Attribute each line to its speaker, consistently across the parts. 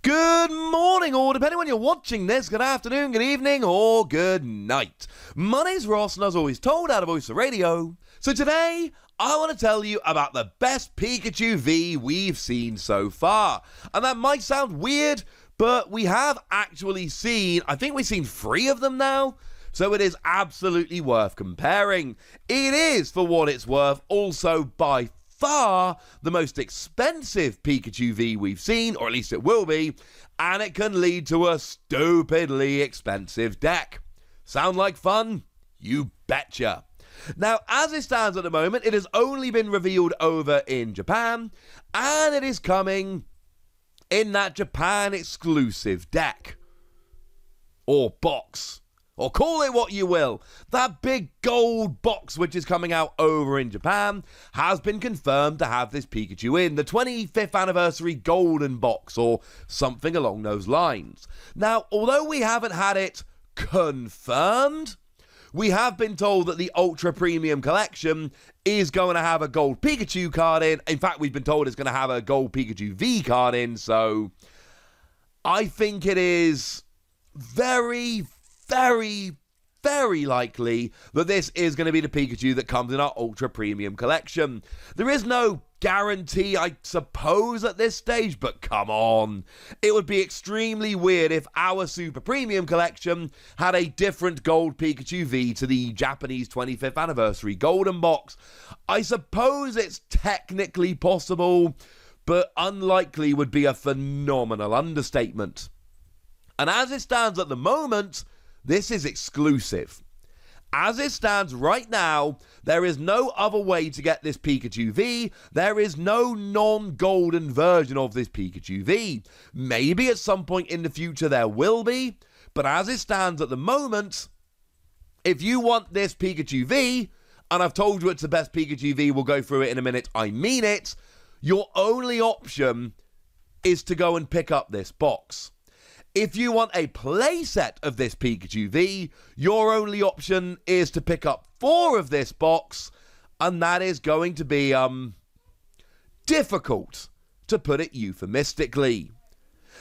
Speaker 1: Good morning, or depending when you're watching this, good afternoon, good evening, or good night. My name's Ross, and as always told out of Voice of Radio. So today, I want to tell you about the best Pikachu V we've seen so far. And that might sound weird, but we have actually seen, I think we've seen 3 of them now. So it is absolutely worth comparing. It is, for what it's worth, also by far the most expensive Pikachu V we've seen, or at least it will be, and it can lead to a stupidly expensive deck. Sound like fun? You betcha. Now, as it stands at the moment, it has only been revealed over in Japan, and it is coming in that Japan exclusive deck. Or box. Or call it what you will. That big gold box which is coming out over in Japan has been confirmed to have this Pikachu in. The 25th anniversary golden box or something along those lines. Now, although we haven't had it confirmed, we have been told that the Ultra Premium Collection is going to have a gold Pikachu card in. In fact, we've been told it's going to have a gold Pikachu V card in. So I think it is very likely that this is going to be the Pikachu that comes in our Ultra Premium Collection. There is no guarantee, I suppose, at this stage, but come on. It would be extremely weird if our Super Premium Collection had a different gold Pikachu V to the Japanese 25th anniversary golden box. I suppose it's technically possible, but unlikely would be a phenomenal understatement. And as it stands at the moment, this is exclusive. As it stands right now, there is no other way to get this Pikachu V. There is no non-golden version of this Pikachu V. Maybe at some point in the future there will be, but as it stands at the moment, if you want this Pikachu V, and I've told you it's the best Pikachu V, we'll go through it in a minute, I mean it, your only option is to go and pick up this box. If you want a playset of this Pikachu V, your only option is to pick up 4 of this box, and that is going to be, difficult, to put it euphemistically.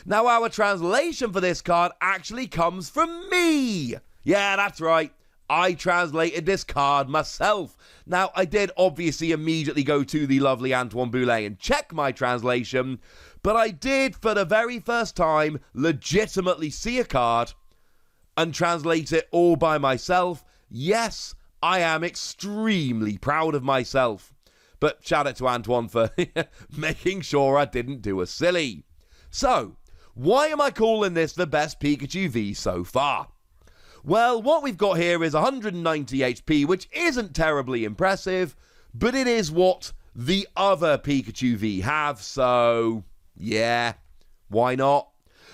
Speaker 1: Now, our translation for this card actually comes from me. Yeah, that's right. I translated this card myself. Now, I did obviously immediately go to the lovely Antoine Boulet and check my translation, but I did, for the very first time, legitimately see a card and translate it all by myself. Yes, I am extremely proud of myself. But shout out to Antoine for making sure I didn't do a silly. So, why am I calling this the best Pikachu V so far? Well, what we've got here is 190 HP, which isn't terribly impressive, but it is what the other Pikachu V have, so yeah, why not?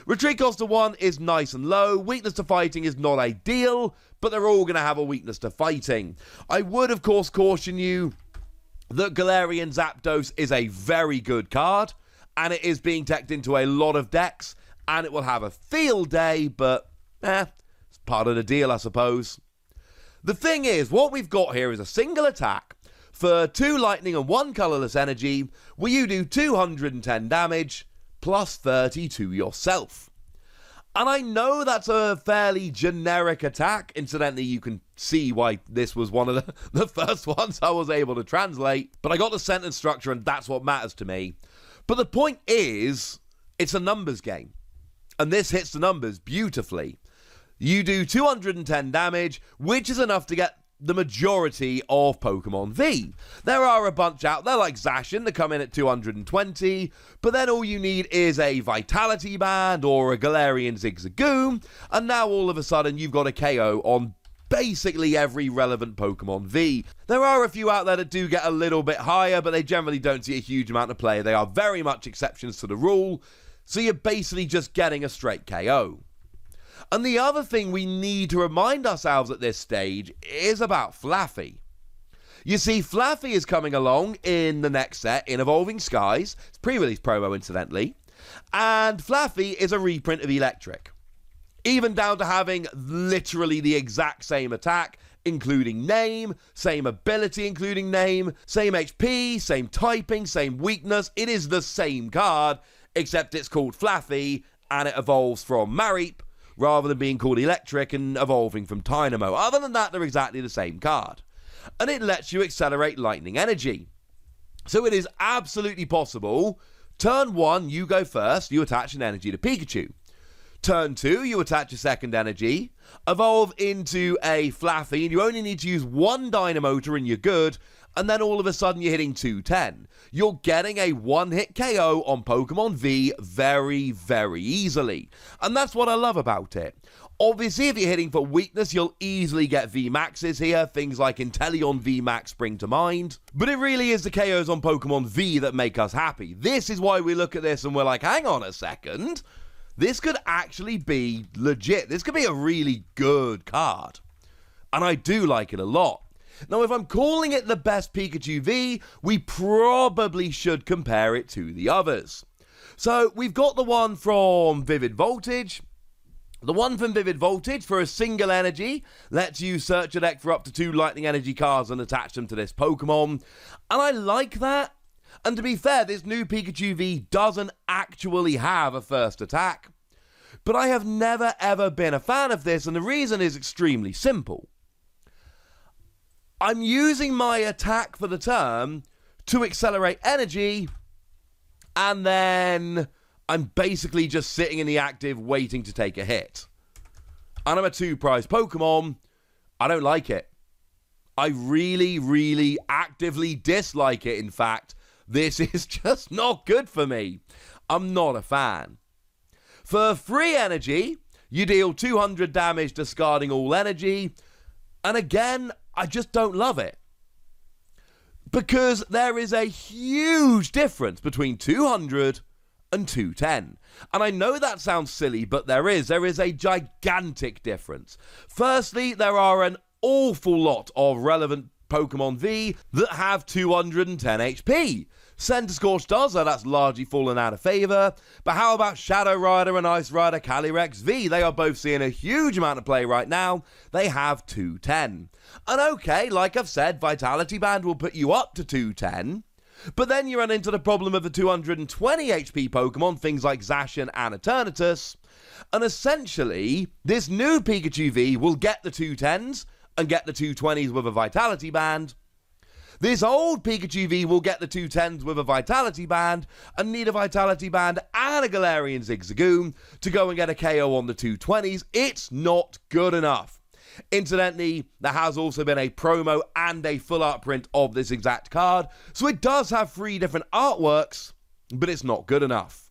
Speaker 1: Retreat cost of 1 is nice and low, weakness to fighting is not ideal, but they're all going to have a weakness to fighting. I would, of course, caution you that Galarian Zapdos is a very good card, and it is being teched into a lot of decks, and it will have a field day, but it's part of the deal, I suppose. The thing is, what we've got here is a single attack for 2 lightning and 1 colourless energy, where you do 210 damage, plus 30 to yourself. And I know that's a fairly generic attack. Incidentally, you can see why this was one of the first ones I was able to translate, but I got the sentence structure and that's what matters to me. But the point is, it's a numbers game, and this hits the numbers beautifully. You do 210 damage, which is enough to get the majority of Pokemon V. There are a bunch out there like Zacian that come in at 220, but then all you need is a Vitality Band or a Galarian Zigzagoon, and now all of a sudden you've got a KO on basically every relevant Pokemon V. There are a few out there that do get a little bit higher, but they generally don't see a huge amount of play. They are very much exceptions to the rule, so you're basically just getting a straight KO. And the other thing we need to remind ourselves at this stage is about Flaffy. You see, Flaffy is coming along in the next set in Evolving Skies. It's pre-release promo, incidentally. And Flaffy is a reprint of Electric. Even down to having literally the exact same attack, including name, same ability, including name, same HP, same typing, same weakness. It is the same card, except it's called Flaffy, and it evolves from Mareep, rather than being called Electric and evolving from Dynamo. Other than that, they're exactly the same card. And it lets you accelerate lightning energy. So it is absolutely possible. Turn 1, you go first, you attach an energy to Pikachu. Turn 2, you attach a second energy, evolve into a Flaffy, and you only need to use 1 Dynamotor and you're good, and then all of a sudden you're hitting 210. You're getting a one-hit KO on Pokemon V very, very easily. And that's what I love about it. Obviously, if you're hitting for weakness, you'll easily get VMAXs here. Things like Inteleon VMAX spring to mind. But it really is the KOs on Pokemon V that make us happy. This is why we look at this and we're like, hang on a second. This could actually be legit. This could be a really good card. And I do like it a lot. Now, if I'm calling it the best Pikachu V, we probably should compare it to the others. So, we've got the one from Vivid Voltage. The one from Vivid Voltage, for a single energy, lets you search a deck for up to 2 lightning energy cards and attach them to this Pokemon. And I like that. And to be fair, this new Pikachu V doesn't actually have a first attack. But I have never ever been a fan of this, and the reason is extremely simple. I'm using my attack for the turn to accelerate energy, and then I'm basically just sitting in the active waiting to take a hit. And I'm a 2-prize Pokemon. I don't like it. I really, really actively dislike it, in fact. This is just not good for me. I'm not a fan. For free energy, you deal 200 damage discarding all energy. And again, I just don't love it. Because there is a huge difference between 200 and 210. And I know that sounds silly, but there is. There is a gigantic difference. Firstly, there are an awful lot of relevant Pokemon V that have 210 HP. Center Scorch does, so that's largely fallen out of favour. But how about Shadow Rider and Ice Rider Calyrex V? They are both seeing a huge amount of play right now. They have 210. And okay, like I've said, Vitality Band will put you up to 210. But then you run into the problem of the 220 HP Pokemon, things like Zacian and Eternatus. And essentially, this new Pikachu V will get the 210s and get the 220s with a Vitality Band. This old Pikachu V will get the 210s with a Vitality Band and need a Vitality Band and a Galarian Zigzagoon to go and get a KO on the 220s. It's not good enough. Incidentally, there has also been a promo and a full art print of this exact card, so it does have 3 different artworks, but it's not good enough.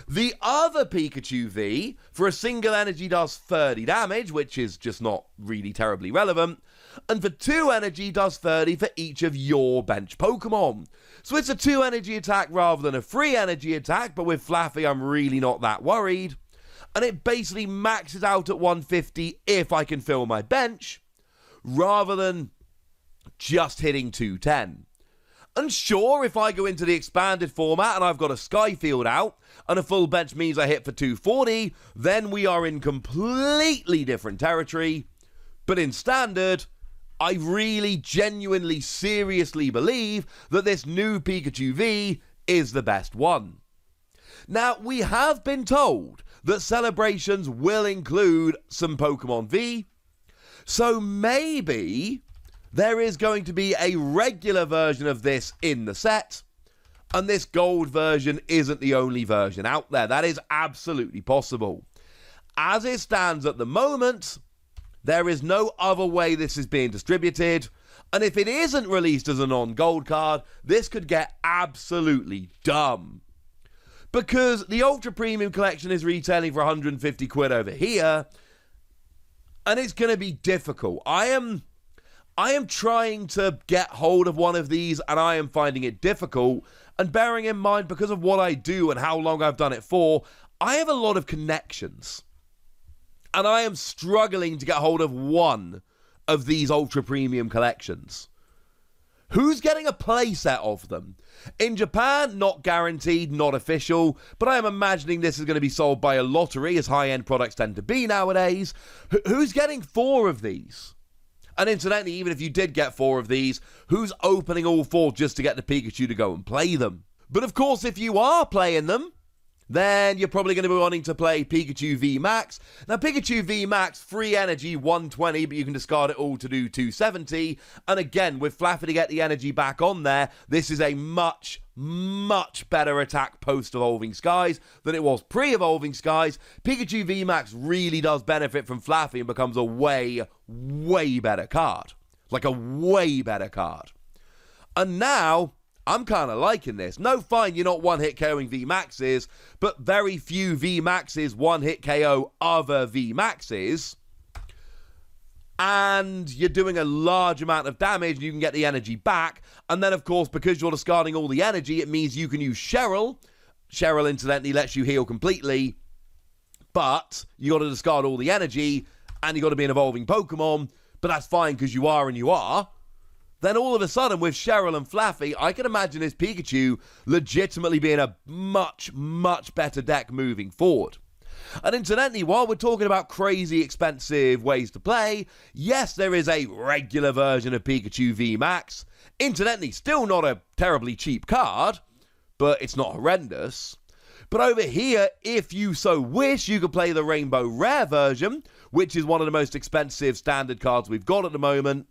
Speaker 1: The other Pikachu V, for a single energy, does 30 damage, which is just not really terribly relevant, and for 2 energy does 30 for each of your bench Pokemon. So it's a 2 energy attack rather than a 3 energy attack, but with Flaffy I'm really not that worried. And it basically maxes out at 150 if I can fill my bench, rather than just hitting 210. And sure, if I go into the expanded format and I've got a Skyfield out, and a full bench means I hit for 240, then we are in completely different territory. But in standard, I really, genuinely, seriously believe that this new Pikachu V is the best one. Now, we have been told that celebrations will include some Pokemon V, so maybe there is going to be a regular version of this in the set, and this gold version isn't the only version out there. That is absolutely possible. As it stands at the moment, there is no other way this is being distributed, and if it isn't released as a non-gold card, this could get absolutely dumb. Because the Ultra Premium Collection is retailing for 150 quid over here, and it's going to be difficult. I am trying to get hold of one of these, and I am finding it difficult. And bearing in mind, because of what I do and how long I've done it for, I have a lot of connections. And I am struggling to get hold of one of these Ultra Premium Collections. Who's getting a playset of them? In Japan, not guaranteed, not official, but I am imagining this is going to be sold by a lottery, as high-end products tend to be nowadays. Who's getting 4 of these? And incidentally, even if you did get 4 of these, who's opening all 4 just to get the Pikachu to go and play them? But of course, if you are playing them, then you're probably going to be wanting to play Pikachu V Max. Now, Pikachu V Max, free energy, 120, but you can discard it all to do 270. And again, with Flaffy to get the energy back on there, this is a much better attack post-Evolving Skies than it was pre-Evolving Skies. Pikachu V Max really does benefit from Flaffy and becomes a way better card. Like a way better card. And now, I'm kind of liking this. No, fine, you're not one-hit KOing V-Maxes, but very few V-Maxes one-hit KO other V-Maxes. And you're doing a large amount of damage, and you can get the energy back. And then, of course, because you're discarding all the energy, it means you can use Cheryl. Cheryl, incidentally, lets you heal completely. But you got to discard all the energy, and you got to be an evolving Pokemon. But that's fine, because you are and you are. Then all of a sudden, with Cheryl and Flaffy, I can imagine this Pikachu legitimately being a much better deck moving forward. And incidentally, while we're talking about crazy expensive ways to play, yes, there is a regular version of Pikachu V Max. Incidentally, still not a terribly cheap card, but it's not horrendous. But over here, if you so wish, you could play the Rainbow Rare version, which is one of the most expensive standard cards we've got at the moment.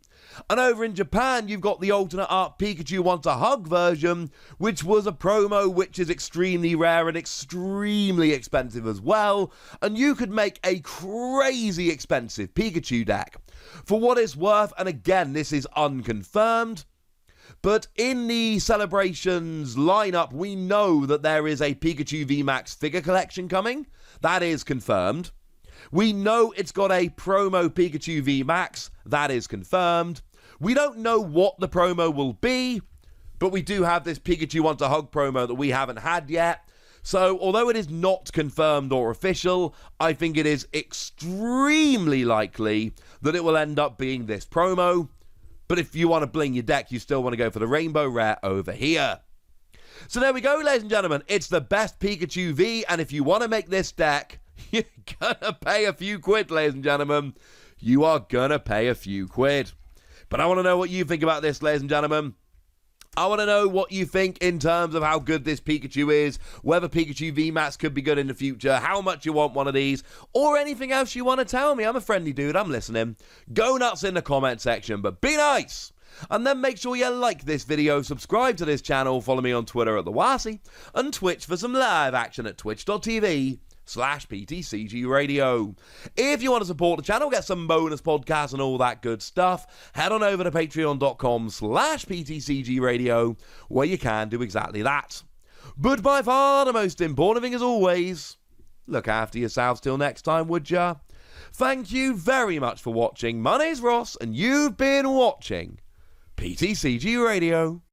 Speaker 1: And over in Japan, you've got the alternate art Pikachu Wants a Hug version, which was a promo which is extremely rare and extremely expensive as well. And you could make a crazy expensive Pikachu deck. For what it's worth, and again, this is unconfirmed, but in the Celebrations lineup, we know that there is a Pikachu V Max figure collection coming. That is confirmed. We know it's got a promo Pikachu V Max. That is confirmed. We don't know what the promo will be, but we do have this Pikachu Wants a Hug promo that we haven't had yet. So, although it is not confirmed or official, I think it is extremely likely that it will end up being this promo. But if you want to bling your deck, you still want to go for the Rainbow Rare over here. So there we go, ladies and gentlemen. It's the best Pikachu V, and if you want to make this deck, you're gonna pay a few quid, ladies and gentlemen. You are gonna pay a few quid. But I want to know what you think about this, ladies and gentlemen. I want to know what you think in terms of how good this Pikachu is, whether Pikachu VMAX could be good in the future, how much you want one of these, or anything else you want to tell me. I'm a friendly dude, I'm listening. Go nuts in the comment section, but be nice! And then make sure you like this video, subscribe to this channel, follow me on Twitter at TheWasi, and Twitch for some live action at twitch.tv/PTCG Radio. If you want to support the channel, get some bonus podcasts and all that good stuff, head on over to patreon.com/PTCG Radio, where you can do exactly that. But by far the most important thing, as always, look after yourselves till next time, would ya? Thank you very much for watching. My name's Ross, and you've been watching PTCG Radio.